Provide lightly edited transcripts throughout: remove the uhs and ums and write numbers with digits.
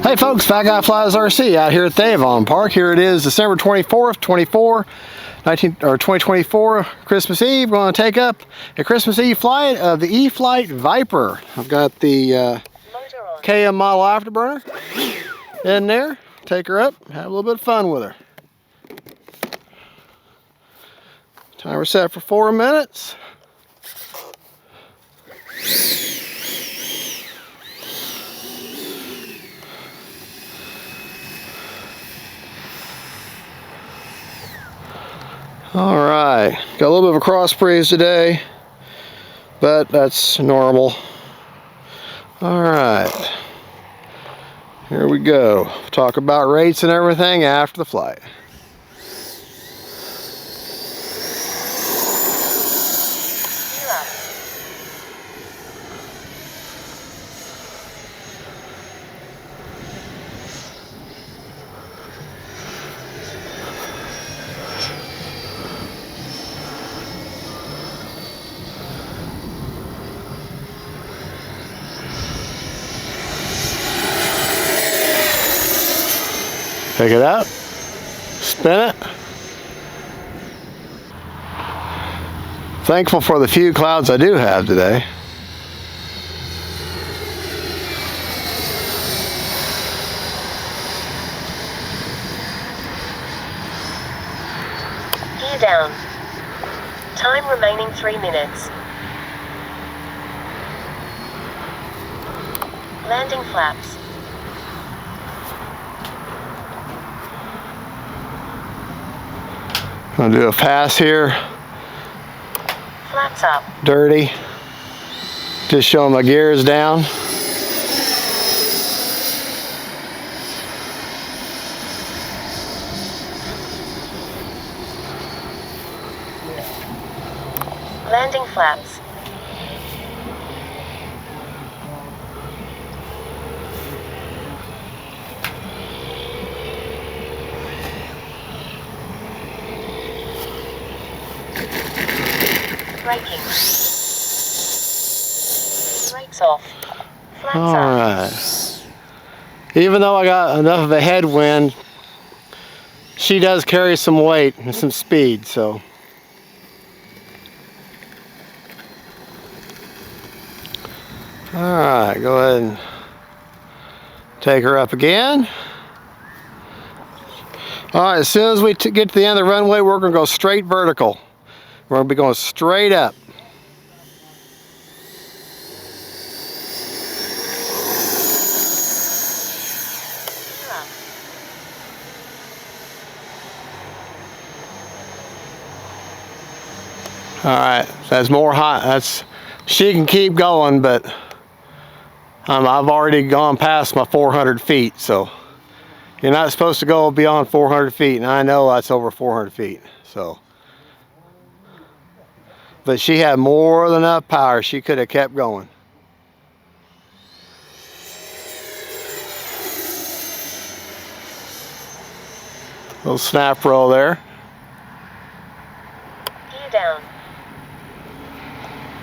Hey folks, Fat Guy Flies RC out here at the Avon Park. Here it is, December 24th, 2024, Christmas Eve. We're going to take up a Christmas Eve flight of the E-FLITE VIPER. I've got the KM model afterburner in there. Take her up, have a little bit of fun with her. Timer set for 4 minutes. All right, got a little bit of a cross breeze today, but that's normal. All right, here we go. Talk about rates and everything after the flight. Take it out, spin it. Thankful for the few clouds I do have today. Gear down. Time remaining 3 minutes. Landing flaps. I'm gonna do a pass here. Flaps up. Dirty. Just showing my gears down. Landing flaps. Braking. Brakes off. Flaps All up. right. Even though I got enough of a headwind, she does carry some weight and some speed, so. All right, go ahead and take her up again. All right, as soon as we get to the end of the runway, we're gonna go straight vertical. We're gonna be going straight up. All right, that's more hot. That's, she can keep going, but I've already gone past my 400 feet, so you're not supposed to go beyond 400 feet, and I know that's over 400 feet, so. But she had more than enough power. She could have kept going. Little snap roll there. Gear down.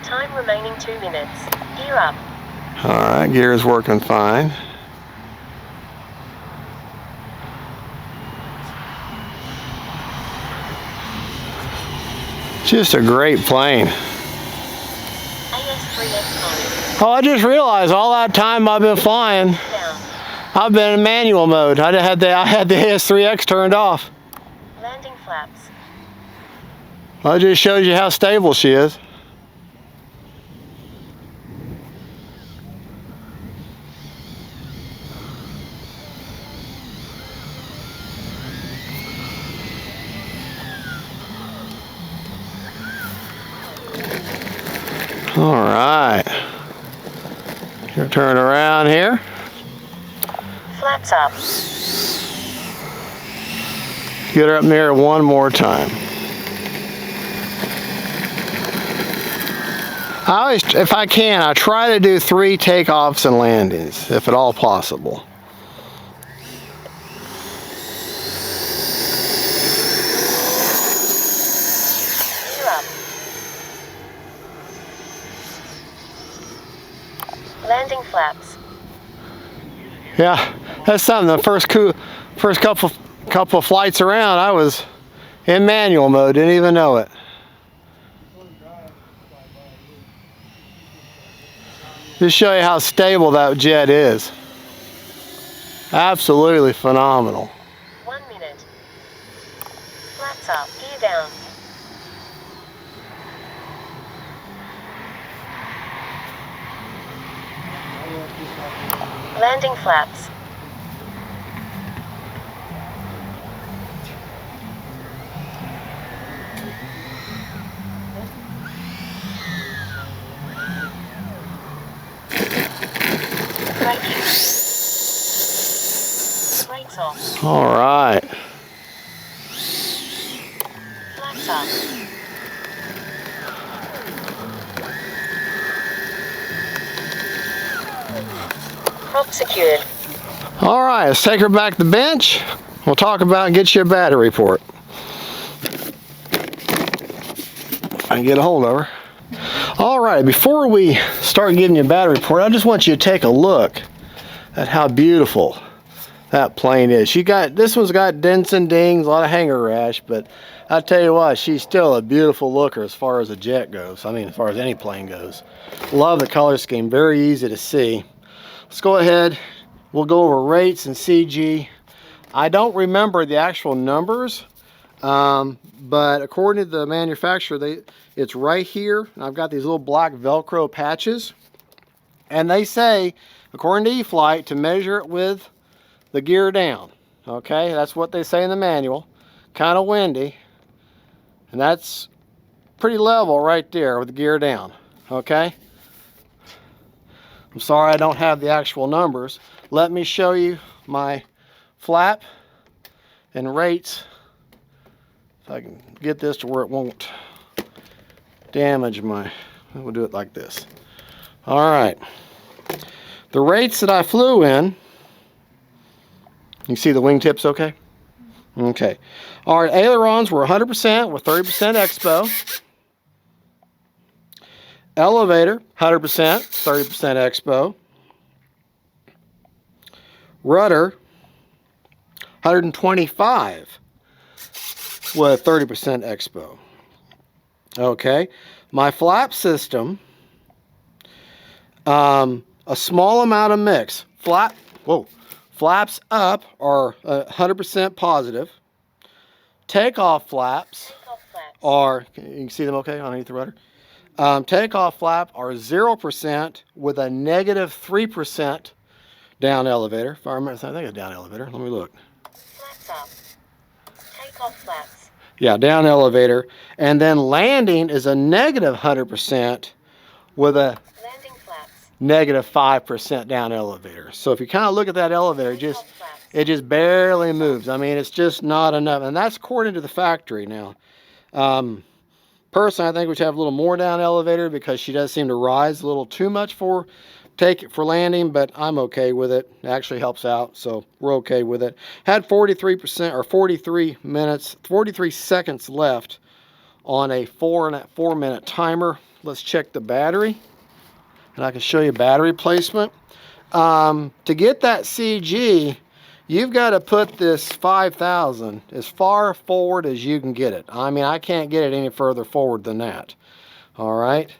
Time remaining 2 minutes. Gear up. All right, gear is working fine. Just a great plane. Oh, I just realized all that time I've been flying, I've been in manual mode. I had the AS3X turned off. Landing flaps. Well, it just shows you how stable she is. All right, gonna turn around here. Flaps up. Get her up in the air one more time. I always, if I can, I try to do 3 takeoffs and landings, if at all possible. Gear up. Landing flaps. Yeah, that's something. The first couple of flights around, I was in manual mode, didn't even know it. Just show you how stable that jet is. Absolutely phenomenal. 1 minute. Flaps up, gear down. Landing flaps. Brakes off. All right. Flaps up. Prop secured. All right, let's take her back to the bench. We'll talk about and get you a battery report. If I can get a hold of her. All right, before we start giving you a battery report, I just want you to take a look at how beautiful that plane is. This one's got dents and dings, a lot of hanger rash, but I tell you what, she's still a beautiful looker as far as a jet goes. I mean, as far as any plane goes. Love the color scheme, very easy to see. Let's go ahead. We'll go over rates and CG. I don't remember the actual numbers, but according to the manufacturer, it's right here. I've got these little black Velcro patches, and they say, according to E-FLITE, to measure it with the gear down. Okay, that's what they say in the manual. Kind of windy, and that's pretty level right there with the gear down. Okay. I'm sorry I don't have the actual numbers. Let me show you my flap and rates. If I can get this to where it won't damage we'll do it like this. All right. The rates that I flew in, you see the wingtips okay? Okay. All right, ailerons were 100% with 30% expo. Elevator, 100%, 30% expo. Rudder, 125 with 30% expo. Okay. My flap system, a small amount of mix. Flaps up are 100% positive. Takeoff flaps are, you can see them okay underneath the rudder? Takeoff flap are 0% with a negative 3% down elevator. If I remember, I think it's down elevator. Let me look. Flaps up. Takeoff flaps. Yeah, down elevator. And then landing is a negative 100% with a Landing flaps. negative 5% down elevator. So if you kind of look at that elevator, it just barely moves. I mean, it's just not enough. And that's according to the factory now. Personally, I think we should have a little more down elevator because she does seem to rise a little too much for landing, but I'm okay with it. It actually helps out, so we're okay with it. Had 43% or 43 seconds left on a 4-minute timer. Let's check the battery, and I can show you battery placement. To get that CG, you've got to put this 5000 as far forward as you can get it. I mean, I can't get it any further forward than that. All right.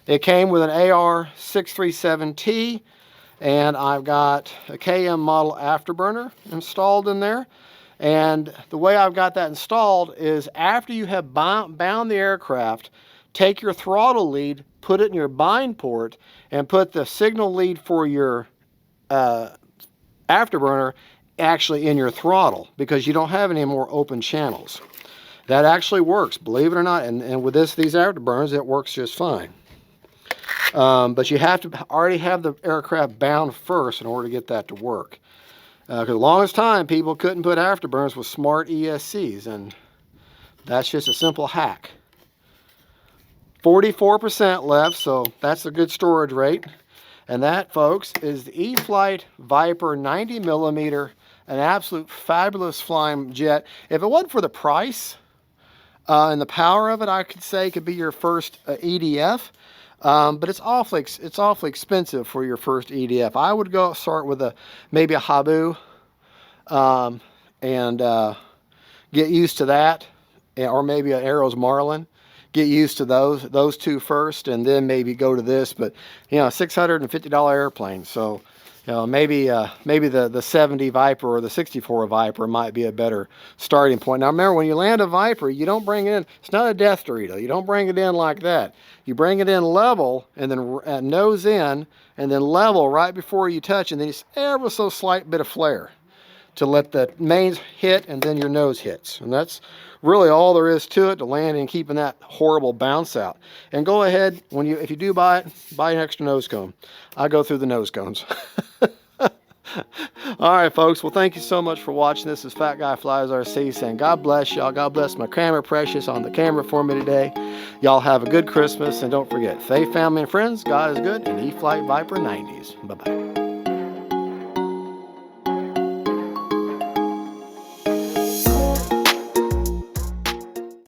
It came with an AR637T, and I've got a KM model afterburner installed in there. And the way I've got that installed is after you have bound the aircraft, take your throttle lead, put it in your bind port, and put the signal lead for your afterburner actually in your throttle, because you don't have any more open channels. That actually works, believe it or not, and with these afterburners, it works just fine. But you have to already have the aircraft bound first in order to get that to work. Because the longest time, people couldn't put afterburners with smart ESCs, and that's just a simple hack. 44% left, so that's a good storage rate. And that, folks, is the E-FLITE VIPER 90mm, an absolute fabulous flying jet. If it wasn't for the price and the power of it, I could say it could be your first EDF. But it's awfully expensive for your first EDF. I would go start with maybe a Habu, and get used to that, or maybe an Arrows Marlin. Get used to those two first, and then maybe go to this. But you know, $650 airplane, so you know, maybe the 70 Viper or the 64 Viper might be a better starting point. Now remember, when you land a Viper, you don't bring it in. It's not a Death Dorito. You don't bring it in like that. You bring it in level, and then nose in, and then level right before you touch, and then just ever so slight bit of flare to let the mains hit, and then your nose hits. And that's really all there is to it, to land and keeping that horrible bounce out. And go ahead, if you do buy it, buy an extra nose cone. I go through the nose cones. All right, folks. Well, thank you so much for watching. This is Fat Guy Flies RC saying God bless y'all. God bless my camera precious on the camera for me today. Y'all have a good Christmas, and don't forget, faith, family, and friends, God is good, and E-FLITE VIPER 90s. Bye-bye.